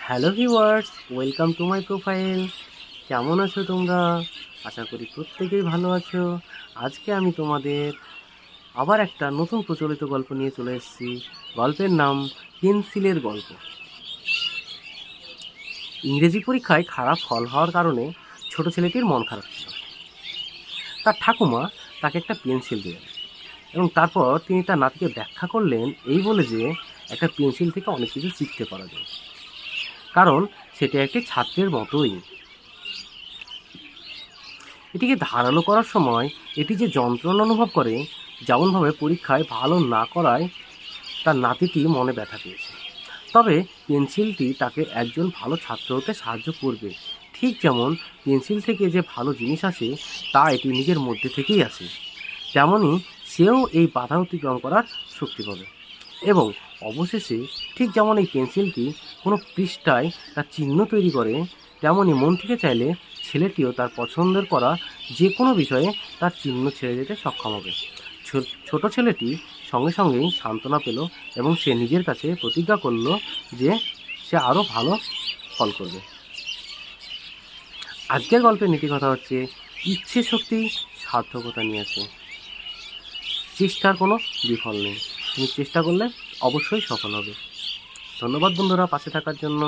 Hello viewers, welcome to my profile. কেমন আছো তোমরা? আশা করি প্রত্যেকেই ভালো আছো। আজকে আমি তোমাদের আবার একটা নতুন প্রচলিত গল্প নিয়ে চলে এসেছি। গল্পের নাম পেন্সিলের গল্প। ইংরেজি পরীক্ষায় খারাপ ফল হওয়ার কারণে ছোট ছেলেটির মন খারাপ ছিল। তার ঠাকুমা তাকে একটা পেন্সিল দিলেন এবং তারপর তিনি তার নাতিকে ব্যাখ্যা করলেন এই বলে যে একটা পেন্সিল থেকে অনেক কিছু শিখতে পারা যায়, কারণ সেটা একটি ছাত্রের মতোই। এটিকে ধারালো করার সময় এটি যে যন্ত্রণা অনুভব করে, যেমনভাবে পরীক্ষায় ভালো না করায় তার নাতিটি মনে ব্যথা পেয়েছে, তবে পেন্সিলটি তাকে একজন ভালো ছাত্র হতে সাহায্য করবে। ঠিক যেমন পেন্সিল থেকে যে ভালো জিনিস আসে তা এটি নিজের মধ্যে থেকেই আসে, তেমনই সেও এই বাধা অতিক্রম করার শক্তি পাবে। এবং অবশেষে ঠিক যেমন এই পেন্সিলটি কোনো পৃষ্ঠায় তার চিহ্ন তৈরি করে, তেমনই মন থেকে চাইলে ছেলেটিও তার পছন্দের করা যে কোনো বিষয়ে তার চিহ্ন ছেড়ে যেতে সক্ষম হবে। ছোট ছেলেটি সঙ্গে সঙ্গেই সান্ত্বনা পেল এবং সে নিজের কাছে প্রতিজ্ঞা করল যে সে আরও ভালো ফল করবে। আজকের গল্পের নীতি কথা হচ্ছে, ইচ্ছে শক্তি সার্থকতা নিয়ে আসে। চেষ্টার কোনো বিফল নেই, তুমি চেষ্টা করলে অবশ্যই সফল হবে। ধন্যবাদ বন্ধুরা পাশে থাকার জন্য।